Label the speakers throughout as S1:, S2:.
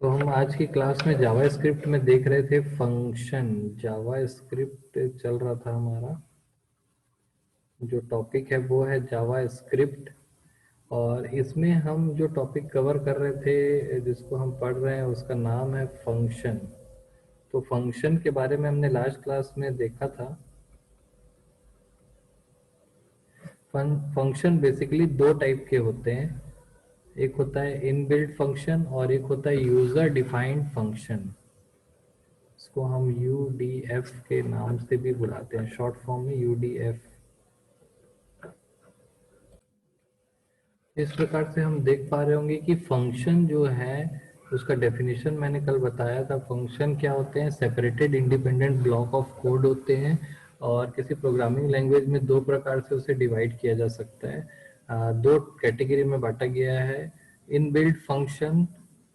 S1: तो हम आज की क्लास में जावास्क्रिप्ट में देख रहे थे फंक्शन। जावास्क्रिप्ट चल रहा था हमारा। जो टॉपिक है वो है जावास्क्रिप्ट। और इसमें हम जो टॉपिक कवर कर रहे थे, जिसको हम पढ़ रहे हैं, उसका नाम है फंक्शन। तो फंक्शन के बारे में हमने लास्ट क्लास में देखा था। फंक्शन बेसिकली दो टाइप के होते हैं। एक होता है इनबिल्ट फंक्शन और एक होता है यूजर डिफाइंड फंक्शन। इसको हम UDF के नाम से भी बुलाते हैं, शॉर्ट फॉर्म में UDF। इस प्रकार से हम देख पा रहे होंगे कि फंक्शन जो है उसका डेफिनेशन मैंने कल बताया था। फंक्शन क्या होते हैं? Separated independent block of code होते हैं। और किसी प्रोग्रामिंग लैंग्वेज में दो प्रकार से उसे डिवाइड किया जा सकता है। दो कैटेगरी में बांटा गया है, इनबिल्ट फंक्शन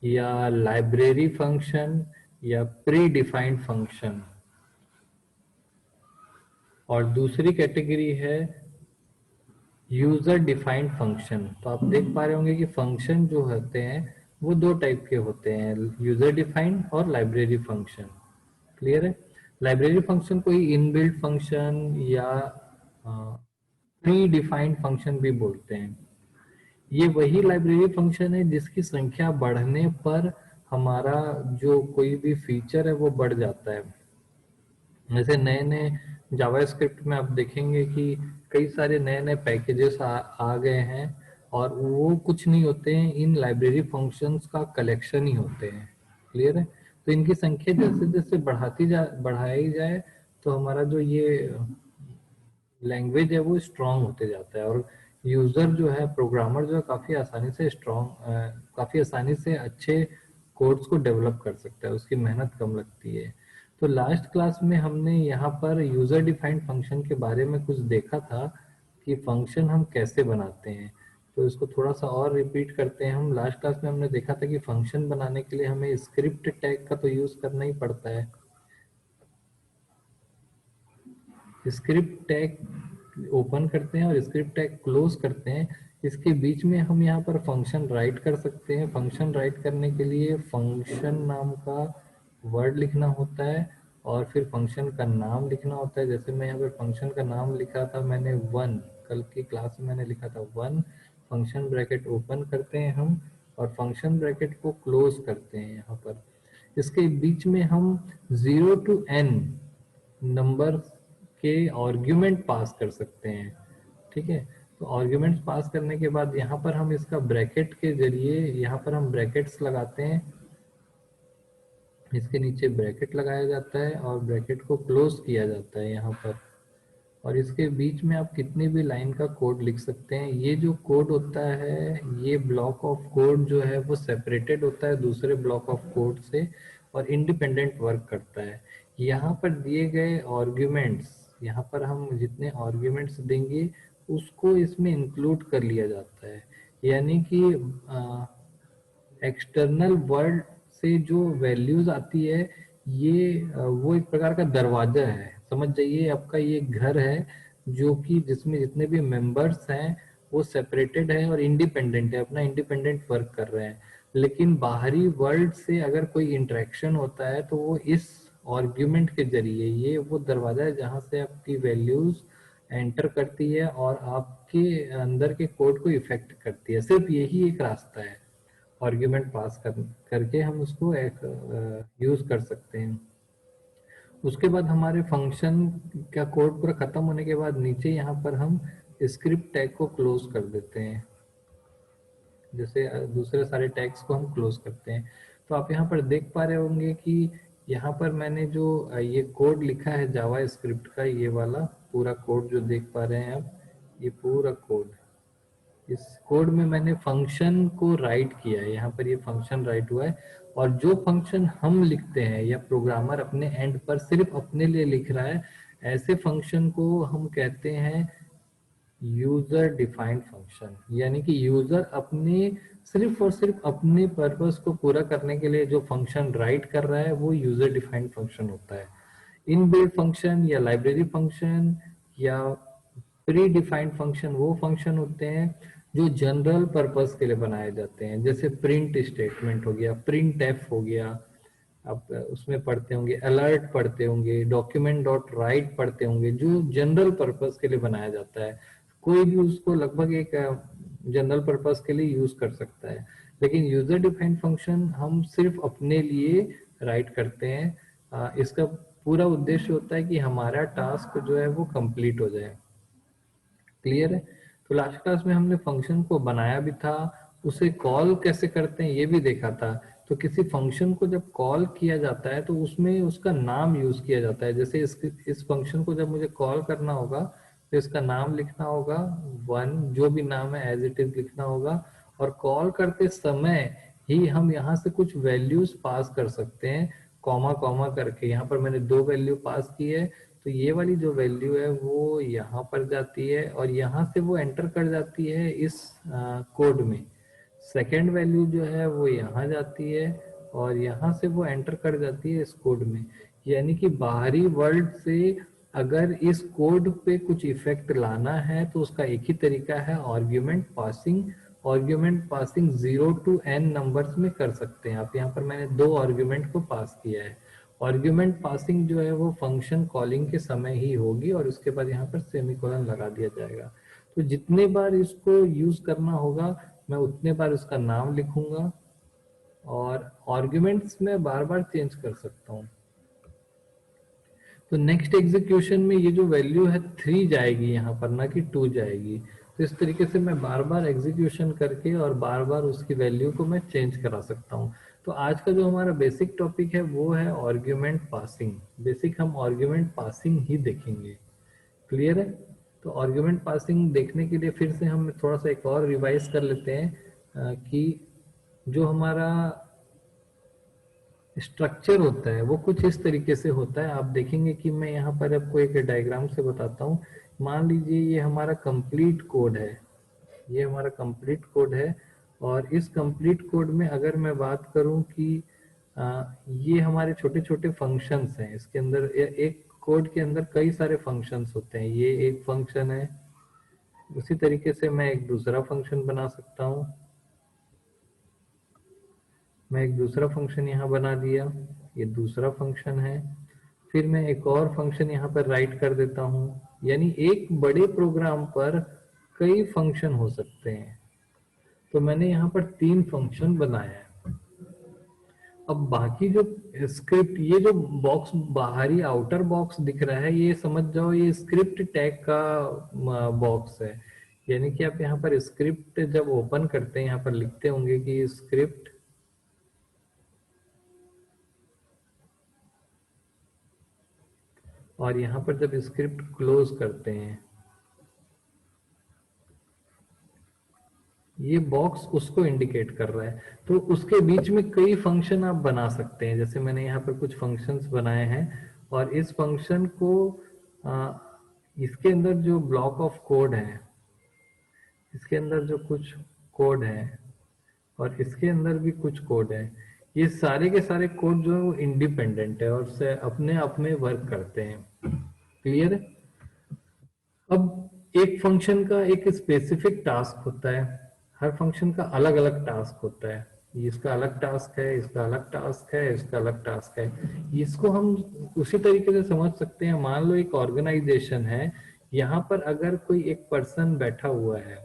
S1: या लाइब्रेरी फंक्शन या प्री डिफाइंड फंक्शन। और दूसरी कैटेगरी है यूजर डिफाइंड फंक्शन। तो आप देख पा रहे होंगे कि फंक्शन जो होते हैं वो दो टाइप के होते हैं, यूजर डिफाइंड और लाइब्रेरी फंक्शन। क्लियर है? लाइब्रेरी फंक्शन को ही इनबिल्ट फंक्शन या प्री डिफाइंड फंक्शन भी बोलते हैं। ये वही लाइब्रेरी फंक्शन है जिसकी संख्या बढ़ने पर हमारा जो कोई भी फीचर है वो बढ़ जाता है। जैसे नए नए जावास्क्रिप्ट में आप देखेंगे कि कई सारे नए नए पैकेजेस आ गए हैं। और वो कुछ नहीं होते हैं, इन लाइब्रेरी फंक्शंस का कलेक्शन ही होते हैं। क्लियर है? तो इनकी संख्या जैसे जैसे बढ़ाई जाए तो हमारा जो ये लैंग्वेज है वो स्ट्रांग होते जाता है। और यूजर जो है, प्रोग्रामर जो है, काफी आसानी से अच्छे कोड्स को डेवलप कर सकता है, उसकी मेहनत कम लगती है। तो लास्ट क्लास में हमने यहाँ पर यूजर डिफाइंड फंक्शन के बारे में कुछ देखा था कि फंक्शन हम कैसे बनाते हैं। तो इसको थोड़ा सा और रिपीट करते हैं। हम लास्ट क्लास में हमने देखा था कि फंक्शन बनाने के लिए हमें स्क्रिप्ट टैग का तो यूज करना ही पड़ता है। स्क्रिप्ट टैग ओपन करते हैं और स्क्रिप्ट टैग क्लोज करते हैं। इसके बीच में हम यहाँ पर फंक्शन राइट कर सकते हैं। फंक्शन राइट करने के लिए फंक्शन नाम का वर्ड लिखना होता है और फिर फंक्शन का नाम लिखना होता है। जैसे मैं यहाँ पर फंक्शन का नाम लिखा था, मैंने वन, कल की क्लास में मैंने लिखा था वन। फंक्शन ब्रैकेट ओपन करते हैं हम और फंक्शन ब्रैकेट को क्लोज करते हैं यहाँ पर। इसके बीच में हम 0 to n नंबर के आर्ग्यूमेंट पास कर सकते हैं। ठीक है? तो आर्ग्यूमेंट्स पास करने के बाद यहाँ पर हम इसका ब्रैकेट के जरिए, यहाँ पर हम ब्रैकेट्स लगाते हैं। इसके नीचे ब्रैकेट लगाया जाता है और ब्रैकेट को क्लोज किया जाता है यहाँ पर। और इसके बीच में आप कितनी भी लाइन का कोड लिख सकते हैं। ये जो कोड होता है, ये ब्लॉक ऑफ कोड जो है वो सेपरेटेड होता है दूसरे ब्लॉक ऑफ कोड से और इंडिपेंडेंट वर्क करता है। यहाँ पर दिए गए आर्ग्यूमेंट्स, यहाँ पर हम जितने आर्ग्यूमेंट्स देंगे उसको इसमें इंक्लूड कर लिया जाता है। यानी कि एक्सटर्नल वर्ल्ड से जो वैल्यूज आती है, ये वो एक प्रकार का दरवाजा है। समझ जाइए, आपका ये घर है जो कि जिसमें जितने भी मेंबर्स हैं वो सेपरेटेड है और इंडिपेंडेंट है, अपना इंडिपेंडेंट वर्क कर रहे हैं। लेकिन बाहरी वर्ल्ड से अगर कोई इंटरेक्शन होता है तो वो इस आर्ग्यूमेंट के जरिए, ये वो दरवाजा है जहां से आपकी वैल्यूज एंटर करती है और आपके अंदर के कोड को इफेक्ट करती है। सिर्फ यही एक रास्ता है, आर्ग्यूमेंट पास करके हम उसको एक यूज कर सकते हैं। उसके बाद हमारे फंक्शन का कोड पूरा खत्म होने के बाद नीचे यहाँ पर हम स्क्रिप्ट टैग को क्लोज कर देते हैं। जैसे दूसरे सारे टैग्स को हम क्लोज करते हैं। तो आप यहाँ पर देख पा रहे होंगे कि यहाँ पर मैंने जो ये कोड लिखा है जावा स्क्रिप्ट का, ये वाला पूरा कोड जो देख पा रहे हैं आप, ये पूरा कोड, इस कोड में मैंने फंक्शन को राइट किया है। यहाँ पर ये फंक्शन राइट हुआ है। और जो फंक्शन हम लिखते हैं या प्रोग्रामर अपने एंड पर सिर्फ अपने लिए लिख रहा है, ऐसे फंक्शन को हम कहते हैं यूजर डिफाइंड फंक्शन। यानी कि यूजर अपने, सिर्फ और सिर्फ अपने पर्पस को पूरा करने के लिए जो फंक्शन राइट कर रहा है वो यूजर डिफाइंड फंक्शन होता है। इनबिल्ट फंक्शन या लाइब्रेरी फंक्शन या प्री डिफाइंड फंक्शन वो फंक्शन होते हैं जो जनरल पर्पस के लिए बनाए जाते हैं, जैसे प्रिंट स्टेटमेंट हो गया, प्रिंट एफ हो गया, आप उसमें पढ़ते होंगे, अलर्ट पढ़ते होंगे, डॉक्यूमेंट डॉट राइट पढ़ते होंगे, जो जनरल पर्पस के लिए बनाया जाता है। कोई भी उसको लगभग एक जनरल पर्पस के लिए यूज कर सकता है। लेकिन यूजर डिफाइंड फंक्शन हम सिर्फ अपने लिए राइट करते हैं। इसका पूरा उद्देश्य होता है कि हमारा टास्क जो है वो कंप्लीट हो जाए। क्लियर है? तो लास्ट क्लास में हमने फंक्शन को बनाया भी था, उसे कॉल कैसे करते हैं ये भी देखा था। तो किसी फंक्शन को जब कॉल किया जाता है तो उसमें उसका नाम यूज किया जाता है। जैसे इस फंक्शन को जब मुझे कॉल करना होगा तो इसका नाम लिखना होगा, वन जो भी नाम है एज इट इज लिखना होगा। और कॉल करते समय ही हम यहाँ से कुछ वैल्यूज पास कर सकते हैं, कॉमा कॉमा करके। यहाँ पर मैंने 2 वैल्यू पास की है, तो ये वाली जो वैल्यू है वो यहाँ पर जाती है और यहाँ से वो एंटर कर जाती है इस कोड में। सेकेंड वैल्यू जो है वो यहाँ जाती है और यहाँ से वो एंटर कर जाती है इस कोड में। यानी कि बाहरी वर्ल्ड से अगर इस कोड पे कुछ इफेक्ट लाना है तो उसका एक ही तरीका है, argument passing. Argument passing 0 to n numbers में कर सकते हैं आप। यहाँ पर मैंने 2 आर्ग्यूमेंट को पास किया है। आर्ग्यूमेंट पासिंग जो है वो फंक्शन कॉलिंग के समय ही होगी और उसके बाद यहाँ पर सेमीकोलन लगा दिया जाएगा। तो जितने बार इसको यूज करना होगा मैं उतने बार उसका नाम लिखूंगा और आर्ग्यूमेंट्स में बार बार चेंज कर सकता हूँ। तो नेक्स्ट एग्जीक्यूशन में ये जो वैल्यू है 3 जाएगी यहाँ पर, ना कि 2 जाएगी। तो इस तरीके से मैं बार बार एग्जीक्यूशन करके और बार बार उसकी वैल्यू को मैं चेंज करा सकता हूँ। तो आज का जो हमारा बेसिक टॉपिक है वो है आर्ग्यूमेंट पासिंग। बेसिक हम आर्ग्यूमेंट पासिंग ही देखेंगे। क्लियर है? तो आर्ग्यूमेंट पासिंग देखने के लिए फिर से हम थोड़ा सा एक और रिवाइज कर लेते हैं कि जो हमारा स्ट्रक्चर होता है वो कुछ इस तरीके से होता है। आप देखेंगे कि मैं यहाँ पर आपको एक डायग्राम से बताता हूँ। मान लीजिए ये हमारा कंप्लीट कोड है, ये हमारा कंप्लीट कोड है। और इस कंप्लीट कोड में अगर मैं बात करूं कि ये हमारे छोटे छोटे फंक्शंस हैं, इसके अंदर एक कोड के अंदर कई सारे फंक्शंस होते हैं। ये एक फंक्शन है, उसी तरीके से मैं एक दूसरा फंक्शन बना सकता हूँ। मैं एक दूसरा फंक्शन यहाँ बना दिया, ये दूसरा फंक्शन है। फिर मैं एक और फंक्शन यहाँ पर राइट कर देता हूँ। यानी एक बड़े प्रोग्राम पर कई फंक्शन हो सकते हैं। तो मैंने यहाँ पर 3 फंक्शन बनाया है। अब बाकी जो स्क्रिप्ट, ये जो बॉक्स बाहरी आउटर बॉक्स दिख रहा है ये समझ जाओ ये स्क्रिप्ट टैग का बॉक्स है। यानी कि आप यहाँ पर स्क्रिप्ट जब ओपन करते हैं यहाँ पर लिखते होंगे कि स्क्रिप्ट, और यहाँ पर जब स्क्रिप्ट क्लोज करते हैं ये बॉक्स उसको इंडिकेट कर रहा है। तो उसके बीच में कई फंक्शन आप बना सकते हैं। जैसे मैंने यहाँ पर कुछ फंक्शंस बनाए हैं और इस फंक्शन को इसके अंदर जो ब्लॉक ऑफ कोड है, इसके अंदर जो कुछ कोड है और इसके अंदर भी कुछ कोड है, ये सारे के सारे कोड जो है वो इंडिपेंडेंट है और से अपने आप में वर्क करते हैं। क्लियर है? अब एक फंक्शन का एक स्पेसिफिक टास्क होता है, हर फंक्शन का अलग अलग टास्क होता है। इसका अलग टास्क है, इसका अलग टास्क है, इसका अलग टास्क है। इसको हम उसी तरीके से समझ सकते हैं। मान लो एक ऑर्गेनाइजेशन है, यहाँ पर अगर कोई एक पर्सन बैठा हुआ है,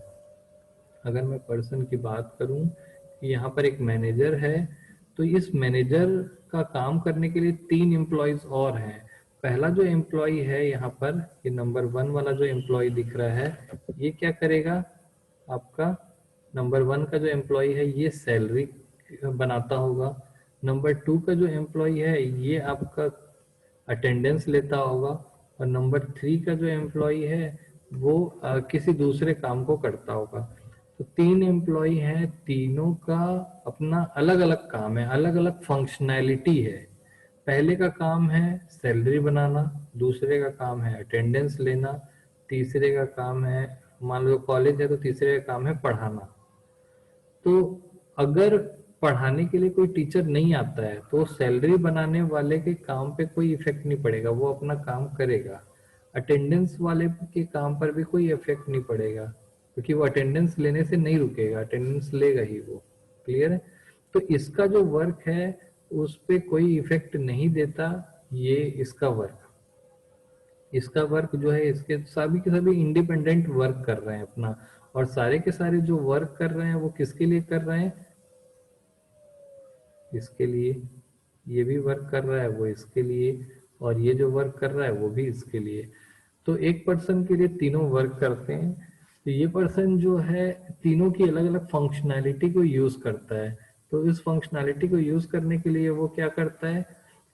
S1: अगर मैं पर्सन की बात करूं कि यहाँ पर एक मैनेजर है, तो इस मैनेजर का काम करने के लिए 3 एम्प्लॉयज और हैं। पहला जो एम्प्लॉय है यहाँ पर, ये नंबर 1 वाला जो एम्प्लॉय दिख रहा है, ये क्या करेगा? आपका नंबर 1 का जो एम्प्लॉय है ये सैलरी बनाता होगा। नंबर 2 का जो एम्प्लॉय है ये आपका अटेंडेंस लेता होगा। और नंबर 3 का जो एम्प्लॉय है वो किसी दूसरे काम को करता होगा। तो 3 एम्प्लॉय हैं, तीनों का अपना अलग अलग काम है, अलग अलग फंक्शनैलिटी है। पहले का काम है सैलरी बनाना, दूसरे का काम है अटेंडेंस लेना, तीसरे का काम है, मान लो कॉलेज है तो तीसरे का काम है पढ़ाना। तो अगर पढ़ाने के लिए कोई टीचर नहीं आता है तो सैलरी बनाने वाले के काम पे कोई इफेक्ट नहीं पड़ेगा, वो अपना काम करेगा। अटेंडेंस वाले के काम पर भी कोई इफेक्ट नहीं पड़ेगा। क्योंकि वो अटेंडेंस लेने से नहीं रुकेगा, अटेंडेंस लेगा ही वो। क्लियर है? तो इसका जो वर्क है उस पे कोई इफेक्ट नहीं देता ये इसका वर्क। इसका वर्क जो है, इसके सभी के सभी इंडिपेंडेंट वर्क कर रहे हैं अपना, और सारे के सारे जो वर्क कर रहे हैं वो किसके लिए कर रहे हैं? इसके लिए। ये भी वर्क कर रहा है वो इसके लिए, और ये जो वर्क कर रहा है वो भी इसके लिए। तो एक पर्सन के लिए तीनों वर्क करते हैं। तो ये पर्सन जो है तीनों की अलग अलग फंक्शनैलिटी को यूज करता है। तो इस फंक्शनैलिटी को यूज करने के लिए वो क्या करता है,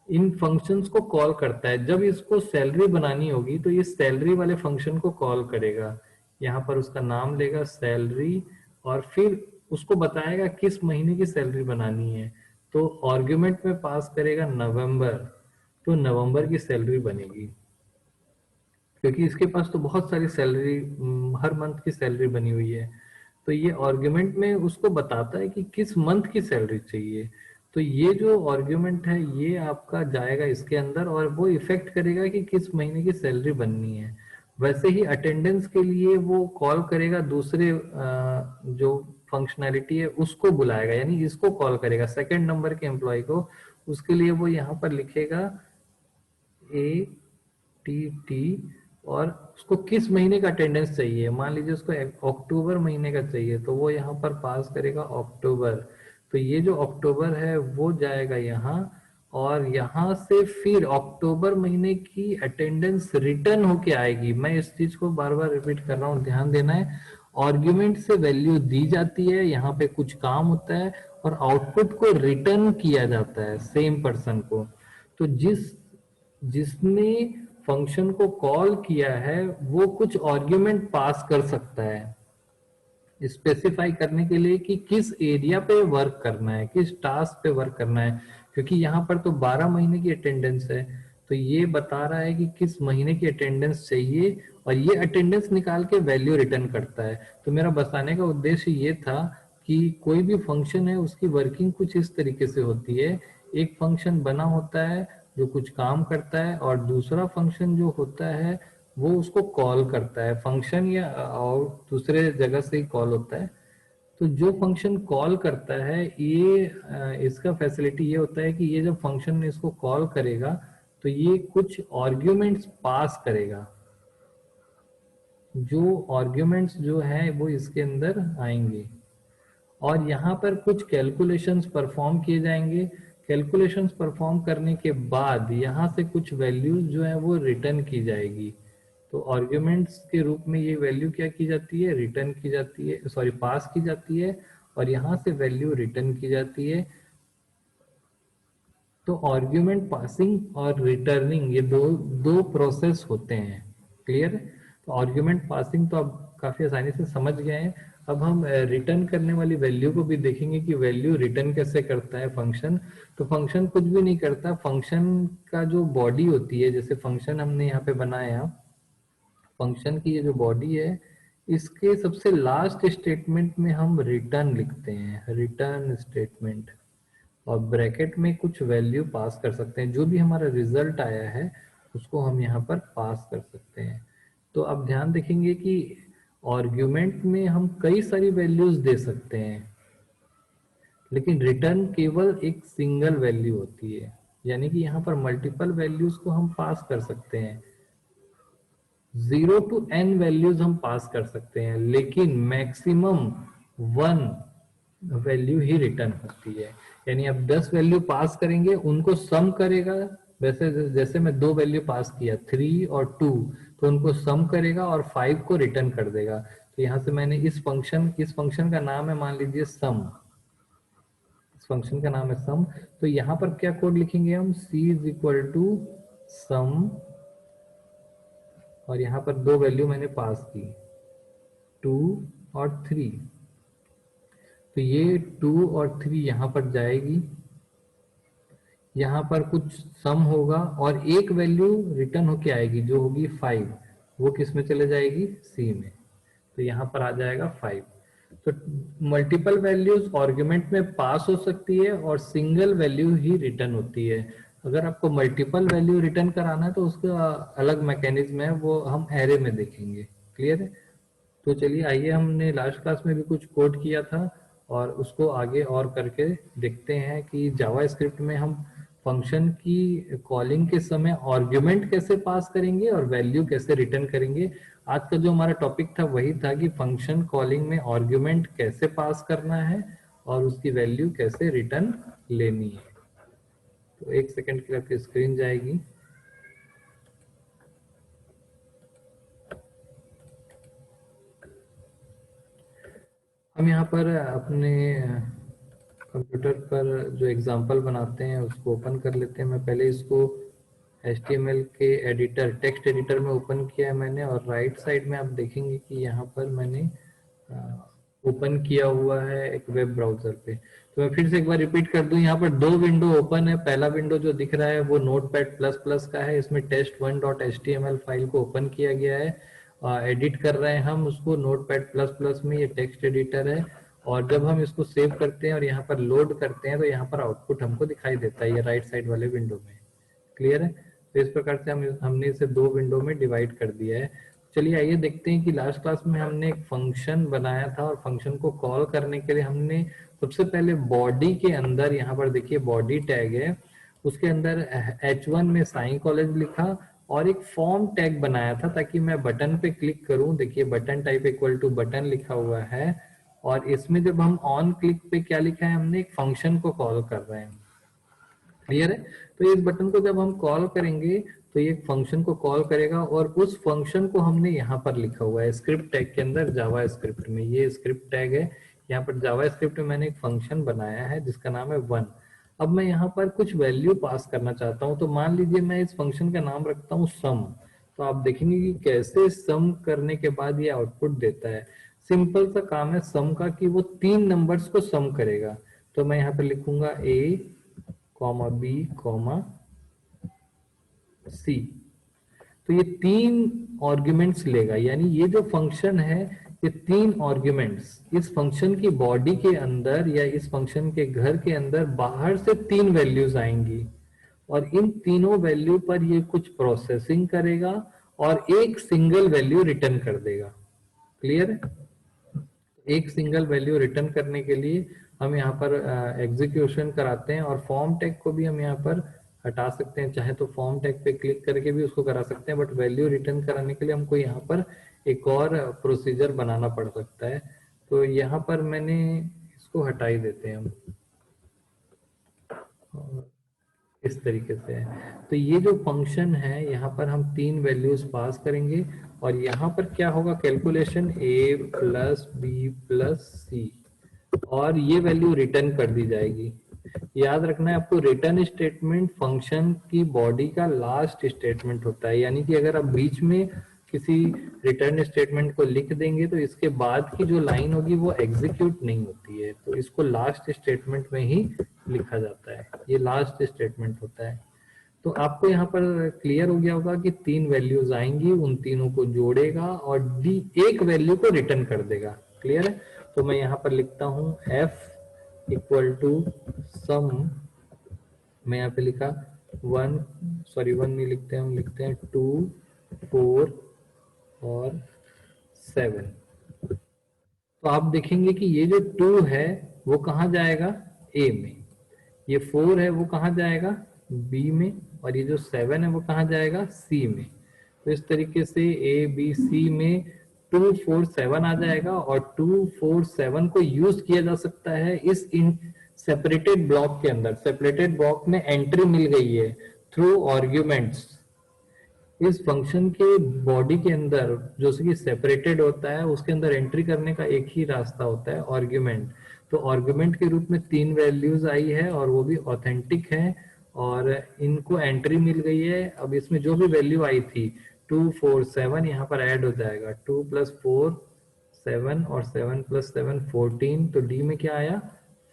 S1: इन फंक्शंस को कॉल करता है। जब इसको सैलरी बनानी होगी तो ये सैलरी वाले फंक्शन को कॉल करेगा, यहाँ पर उसका नाम लेगा सैलरी, और फिर उसको बताएगा किस महीने की सैलरी बनानी है। तो आर्ग्यूमेंट में पास करेगा नवंबर, तो नवंबर की सैलरी बनेगी, क्योंकि इसके पास तो बहुत सारी सैलरी, हर मंथ की सैलरी बनी हुई है। तो ये आर्ग्यूमेंट में उसको बताता है कि किस मंथ की सैलरी चाहिए। तो ये जो आर्ग्यूमेंट है ये आपका जाएगा इसके अंदर, और वो इफेक्ट करेगा कि किस महीने की सैलरी बननी है। वैसे ही अटेंडेंस के लिए वो कॉल करेगा दूसरे जो फंक्शनैलिटी है उसको बुलाएगा, यानी इसको कॉल करेगा सेकंड नंबर के एम्प्लॉय को। उसके लिए वो यहाँ पर लिखेगा ATT, और उसको किस महीने का अटेंडेंस चाहिए, मान लीजिए उसको अक्टूबर महीने का चाहिए, तो वो यहाँ पर पास करेगा अक्टूबर। तो ये जो अक्टूबर है वो जाएगा यहाँ, और यहाँ से फिर अक्टूबर महीने की अटेंडेंस रिटर्न होके आएगी। मैं इस चीज को बार बार रिपीट कर रहा हूँ, ध्यान देना है। आर्ग्यूमेंट से वैल्यू दी जाती है, यहाँ पे कुछ काम होता है, और आउटपुट को रिटर्न किया जाता है सेम पर्सन को। तो जिसने फंक्शन को कॉल किया है वो कुछ आर्ग्यूमेंट पास कर सकता है स्पेसिफाई करने के लिए कि किस एरिया पे वर्क करना है, किस टास्क पे वर्क करना है। क्योंकि यहाँ पर तो 12 महीने की अटेंडेंस है, तो ये बता रहा है कि किस महीने की अटेंडेंस चाहिए, और ये अटेंडेंस निकाल के वैल्यू रिटर्न करता है। तो मेरा बताने का उद्देश्य ये था कि कोई भी फंक्शन है उसकी वर्किंग कुछ इस तरीके से होती है। एक फंक्शन बना होता है जो कुछ काम करता है, और दूसरा फंक्शन जो होता है वो उसको कॉल करता है। फंक्शन या और दूसरे जगह से ही कॉल होता है। तो जो फंक्शन कॉल करता है ये इसका फैसिलिटी ये होता है कि ये जब फंक्शन इसको कॉल करेगा तो ये कुछ आर्ग्यूमेंट्स पास करेगा। जो आर्ग्यूमेंट्स जो है वो इसके अंदर आएंगे, और यहाँ पर कुछ कैलकुलेशंस परफॉर्म किए जाएंगे। कैलकुलेशंस परफॉर्म करने के बाद यहाँ से कुछ वैल्यूज जो है वो रिटर्न की जाएगी। तो आर्ग्यूमेंट्स के रूप में ये वैल्यू क्या की जाती है, रिटर्न की जाती है, सॉरी पास की जाती है, और यहाँ से वैल्यू रिटर्न की जाती है। तो आर्ग्यूमेंट पासिंग और रिटर्निंग ये दो दो प्रोसेस होते हैं। क्लियर? तो आर्ग्यूमेंट पासिंग तो आप काफी आसानी से समझ गए हैं। अब हम रिटर्न करने वाली वैल्यू को भी देखेंगे कि वैल्यू रिटर्न कैसे करता है फंक्शन। तो फंक्शन कुछ भी नहीं करता, फंक्शन का जो बॉडी होती है, जैसे फंक्शन हमने यहाँ पे बनाया, फंक्शन की ये जो बॉडी है इसके सबसे लास्ट स्टेटमेंट में हम रिटर्न लिखते हैं, रिटर्न स्टेटमेंट, और ब्रैकेट में कुछ वैल्यू पास कर सकते हैं। जो भी हमारा रिजल्ट आया है उसको हम यहाँ पर पास कर सकते हैं। तो अब ध्यान देखेंगे कि आर्ग्यूमेंट में हम कई सारी वैल्यूज दे सकते हैं, लेकिन रिटर्न केवल एक सिंगल वैल्यू होती है। यानी कि यहाँ पर मल्टीपल वैल्यूज को हम पास कर सकते हैं, 0 to n वैल्यूज हम पास कर सकते हैं, लेकिन मैक्सिमम 1 वैल्यू ही रिटर्न होती है। यानी अब 10 वैल्यू पास करेंगे, उनको सम करेगा। वैसे जैसे मैं 2 वैल्यू पास किया 3 और 2, तो उनको सम करेगा और 5 को रिटर्न कर देगा। तो यहाँ से मैंने इस फंक्शन का नाम है मान लीजिए सम, इस फंक्शन का नाम है सम। तो यहाँ पर क्या कोड लिखेंगे हम, c is equal to some, और यहाँ पर 2 वैल्यू मैंने पास की 2 और 3। तो ये 2 और 3 यहाँ पर जाएगी, यहाँ पर कुछ सम होगा, और एक वैल्यू रिटर्न होके आएगी जो होगी 5। वो किस में चले जाएगी, सी में। तो यहाँ पर आ जाएगा 5। तो मल्टीपल वैल्यूज आर्ग्यूमेंट में पास हो सकती है, और सिंगल वैल्यू ही रिटर्न होती है। अगर आपको मल्टीपल वैल्यू रिटर्न कराना है तो उसका अलग मैकेनिज्म है, वो हम एरे में देखेंगे। क्लियर है? तो चलिए आइए, हमने लास्ट क्लास में भी कुछ कोड किया था और उसको आगे और करके देखते हैं कि जावा स्क्रिप्ट में हम फंक्शन की कॉलिंग के समय आर्ग्यूमेंट कैसे पास करेंगे और वैल्यू कैसे रिटर्न करेंगे। आज का जो हमारा टॉपिक था वही था कि फंक्शन कॉलिंग में आर्ग्यूमेंट कैसे पास करना है और उसकी वैल्यू कैसे रिटर्न लेनी है। तो एक सेकंड के लिए आपकी स्क्रीन जाएगी। हम यहाँ पर अपने कंप्यूटर पर जो एग्जांपल बनाते हैं उसको ओपन कर लेते हैं। मैं पहले इसको HTML के एडिटर, टेक्स्ट एडिटर में ओपन किया है मैंने, और राइट साइड में आप देखेंगे कि यहाँ पर मैंने ओपन किया हुआ है एक वेब ब्राउजर पे। तो मैं फिर से एक बार रिपीट कर दूं, यहाँ पर दो विंडो ओपन है। पहला विंडो जो दिख रहा है वो नोटपैड प्लस प्लस का है, इसमें test1.html फाइल को ओपन किया गया है। एडिट कर रहे हैं हम उसको नोटपैड प्लस प्लस में, ये टेक्स्ट एडिटर है। और जब हम इसको सेव करते हैं और यहाँ पर लोड करते हैं तो यहाँ पर आउटपुट हमको दिखाई देता है ये राइट साइड वाले विंडो में। क्लियर है? तो इस प्रकार से हमने इसे दो विंडो में डिवाइड कर दिया है। चलिए आइए देखते हैं कि लास्ट क्लास में हमने एक फंक्शन बनाया था और फंक्शन को कॉल करने के लिए हमने सबसे पहले बॉडी के अंदर, यहाँ पर देखिए बॉडी टैग है, उसके अंदर H1 में साई कॉलेज लिखा और एक फॉर्म टैग बनाया था ताकि मैं बटन पे क्लिक करूं। देखिए button type equal to button लिखा हुआ है और इसमें जब हम ऑन क्लिक पे क्या लिखा है, हमने एक फंक्शन को कॉल कर रहे हैं। क्लियर है? तो इस बटन को जब हम कॉल करेंगे तो ये फंक्शन को कॉल करेगा और उस फंक्शन को हमने यहाँ पर लिखा हुआ है स्क्रिप्ट टैग के अंदर, जावा स्क्रिप्ट में। ये स्क्रिप्ट टैग है, यहाँ पर जावा स्क्रिप्ट में मैंने एक फंक्शन बनाया है जिसका नाम है 1। अब मैं यहाँ पर कुछ वैल्यू पास करना चाहता हूँ, तो मान लीजिए मैं इस फंक्शन का नाम रखता हूँ सम। तो आप देखेंगे कि कैसे सम करने के बाद ये आउटपुट देता है। सिंपल सा काम है सम का कि वो 3 नंबर्स को सम करेगा। तो मैं यहाँ पर लिखूंगा A, B, C। तो ये 3 आर्ग्यूमेंट्स लेगा, यानी ये जो फंक्शन है ये 3 आर्ग्यूमेंट्स इस फंक्शन की बॉडी के अंदर या इस फंक्शन के घर के अंदर बाहर से 3 वैल्यूज आएंगी और इन तीनों वैल्यू पर ये कुछ प्रोसेसिंग करेगा और एक सिंगल वैल्यू रिटर्न कर देगा। क्लियर है? एक सिंगल वैल्यू रिटर्न करने के लिए हम यहाँ पर एग्जीक्यूशन कराते हैं और फॉर्म टैग को भी हम यहाँ पर हटा सकते हैं, चाहे तो फॉर्म टैग पे क्लिक करके भी उसको करा सकते हैं, बट वैल्यू रिटर्न कराने के लिए हमको यहाँ पर एक और प्रोसीजर बनाना पड़ सकता है। तो यहाँ पर मैंने इसको हटा ही देते हैं हम, इस तरीके से है। तो ये जो फंक्शन है यहाँ पर हम 3 वैल्यूज पास करेंगे और यहाँ पर क्या होगा, calculation A plus B plus C और ये वैल्यू रिटर्न कर दी जाएगी। याद रखना है आपको, रिटर्न स्टेटमेंट फंक्शन की बॉडी का लास्ट स्टेटमेंट होता है, यानी कि अगर आप बीच में किसी रिटर्न स्टेटमेंट को लिख देंगे तो इसके बाद की जो लाइन होगी वो एग्जीक्यूट नहीं होती है, तो इसको लास्ट स्टेटमेंट में ही लिखा जाता है। ये लास्ट स्टेटमेंट होता है। तो आपको यहाँ पर क्लियर हो गया होगा कि 3 वैल्यूज आएंगी, उन तीनों को जोड़ेगा और डी एक वैल्यू को रिटर्न कर देगा। क्लियर है? तो मैं यहाँ पर लिखता हूँ f इक्वल टू सम, मैं यहाँ पे लिखा 1, सॉरी 1 नहीं लिखते हम लिखते हैं 2, 4 और 7। तो आप देखेंगे कि ये जो 2 है वो कहाँ जाएगा, A में, ये 4 है वो कहाँ जाएगा, B में, और ये जो 7 है वो कहाँ जाएगा, C में। तो इस तरीके से A B C में 2 4 7 आ जाएगा और 2 4 7 को यूज किया जा सकता है इस इन सेपरेटेड ब्लॉक के अंदर। सेपरेटेड ब्लॉक में एंट्री मिल गई है थ्रू आर्ग्यूमेंट्स। इस फंक्शन के बॉडी के अंदर जो कि सेपरेटेड होता है उसके अंदर एंट्री करने का एक ही रास्ता होता है, आर्ग्यूमेंट। तो आर्ग्यूमेंट के रूप में 3 वैल्यूज आई है और वो भी ऑथेंटिक है और इनको एंट्री मिल गई है। अब इसमें जो भी वैल्यू आई थी 2 4 7 यहाँ पर ऐड हो जाएगा, 2 + 4 7 और 7 + 7 14। तो डी में क्या आया,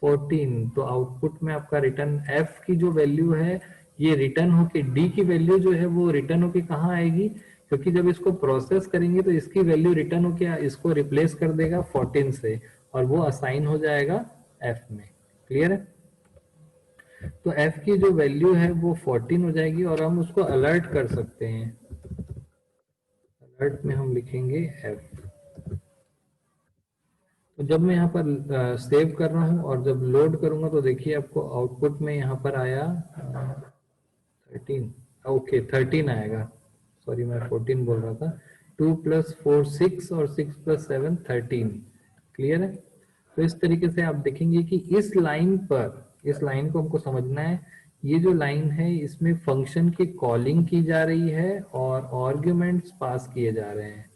S1: 14। तो आउटपुट में आपका रिटर्न एफ की जो वैल्यू है ये रिटर्न होके डी की वैल्यू जो है वो रिटर्न होके कहाँ आएगी, क्योंकि जब इसको प्रोसेस करेंगे तो इसकी वैल्यू रिटर्न होके इसको रिप्लेस कर देगा 14 से और वो असाइन हो जाएगा एफ में। क्लियर है? तो एफ की जो वैल्यू है वो 14 हो जाएगी और हम उसको अलर्ट कर सकते हैं। अलर्ट में हम लिखेंगे एफ। तो जब मैं यहाँ पर सेव कर रहा हूँ और जब लोड करूंगा तो देखिए आपको आउटपुट में यहाँ पर आया 13, ओके 13 आएगा, सॉरी मैं 14 बोल रहा था। 2 + 4 6 और 6 + 7 13, क्लियर है। तो इस तरीके से आप देखेंगे कि इस लाइन पर, इस लाइन को हमको समझना है, ये जो लाइन है इसमें फंक्शन की कॉलिंग की जा रही है और आर्ग्यूमेंट्स पास किए जा रहे हैं।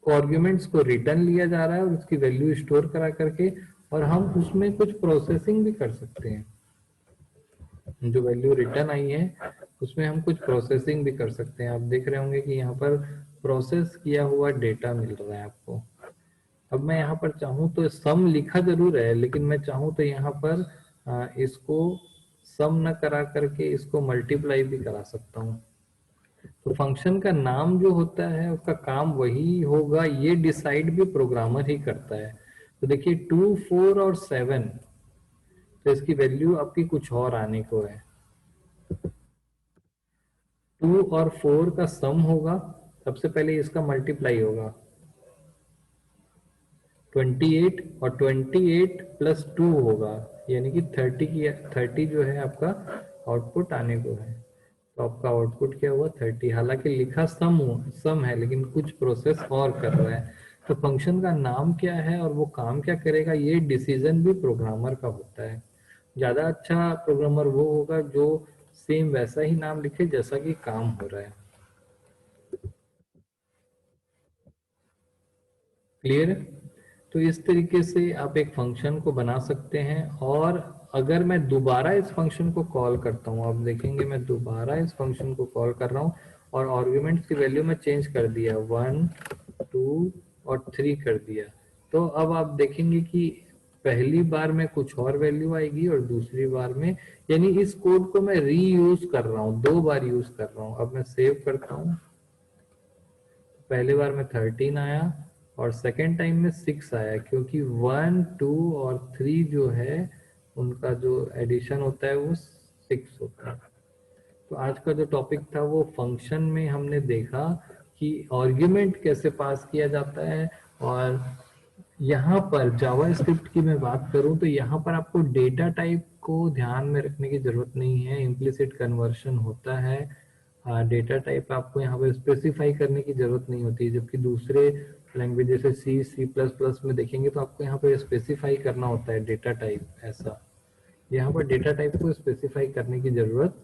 S1: आर्ग्यूमेंट्स को रिटर्न लिया जा रहा है और उसकी वैल्यू स्टोर करा करके, और हम उसमें कुछ प्रोसेसिंग भी कर सकते हैं। जो वैल्यू रिटर्न आई है उसमें हम कुछ प्रोसेसिंग भी कर सकते हैं। आप देख रहे होंगे कि यहाँ पर प्रोसेस किया हुआ डेटा मिल रहा है आपको। अब मैं यहाँ पर चाहूँ तो सम लिखा जरूर है, लेकिन मैं चाहूँ तो यहाँ पर इसको सम न करा करके इसको मल्टीप्लाई भी करा सकता हूँ। तो फंक्शन का नाम जो होता है उसका काम वही होगा, ये डिसाइड भी प्रोग्रामर ही करता है। तो देखिए 2 4 और 7, तो इसकी वैल्यू आपकी कुछ और आने को है। 2 और 4 का सम होगा, सबसे पहले इसका मल्टीप्लाई होगा 28, और 28 + 2 होगा, यानी कि 30 की 30 जो है आपका आउटपुट आने को है। तो आपका आउटपुट क्या हुआ 30, हालांकि लिखा सम है लेकिन कुछ प्रोसेस और कर रहा है। तो फंक्शन का नाम क्या है और वो काम क्या करेगा, ये डिसीजन भी प्रोग्रामर का होता है। ज्यादा अच्छा प्रोग्रामर वो होगा जो सेम वैसा ही नाम लिखे जैसा कि काम हो रहा है। क्लियर है। तो इस तरीके से आप एक फंक्शन को बना सकते हैं। और अगर मैं दोबारा इस फंक्शन को कॉल करता हूं, आप देखेंगे मैं दोबारा इस फंक्शन को कॉल कर रहा हूं और आर्ग्यूमेंट्स की वैल्यू में चेंज कर दिया, 1 2 और 3 कर दिया। तो अब आप देखेंगे कि पहली बार में कुछ और वैल्यू आएगी और दूसरी बार में, यानी इस कोड को मैं रीयूज कर रहा हूँ, 2 बार यूज कर रहा हूँ। अब मैं सेव करता हूँ, पहले बार में 13 आया और सेकेंड टाइम में 6 आया, क्योंकि 1 2 और 3 जो है उनका जो एडिशन होता है वो 6 होता है। तो आज का जो टॉपिक था वो फंक्शन में हमने देखा कि आर्ग्यूमेंट कैसे पास किया जाता है। और यहाँ पर जावा स्क्रिप्ट की मैं बात करूँ तो यहाँ पर आपको डेटा टाइप को ध्यान में रखने की जरूरत नहीं है, इम्प्लिसिट कन्वर्शन होता है। डेटा टाइप आपको यहाँ पर स्पेसिफाई करने की जरूरत नहीं होती, जबकि दूसरे लैंग्वेज जैसे सी प्लस प्लस में देखेंगे तो आपको यहाँ पर स्पेसिफाई करना होता है डेटा टाइप। ऐसा यहाँ पर डेटा टाइप को स्पेसिफाई करने की जरूरत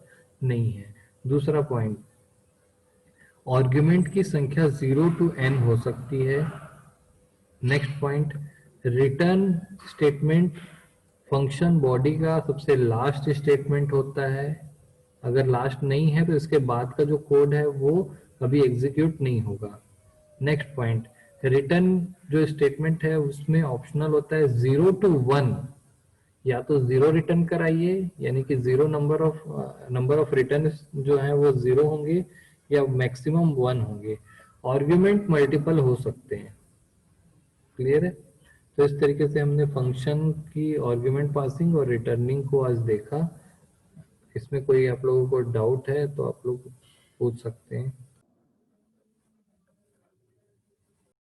S1: नहीं है। दूसरा पॉइंट, आर्ग्यूमेंट की संख्या 0 to n हो सकती है। Next point, return statement function body का सबसे लास्ट स्टेटमेंट होता है। अगर लास्ट नहीं है तो इसके बाद का जो कोड है वो कभी एग्जीक्यूट नहीं होगा। नेक्स्ट पॉइंट, रिटर्न जो स्टेटमेंट है उसमें ऑप्शनल होता है 0 to 1, या तो 0 रिटर्न कराइए यानी कि 0 नंबर ऑफ रिटर्न जो है वो 0 होंगे, या मैक्सिमम 1 होंगे। आर्ग्यूमेंट मल्टीपल हो सकते हैं। क्लियर है। तो इस तरीके से हमने फंक्शन की आर्ग्यूमेंट पासिंग और रिटर्निंग को आज देखा। इसमें कोई आप लोगों को डाउट है तो आप लोग पूछ सकते हैं।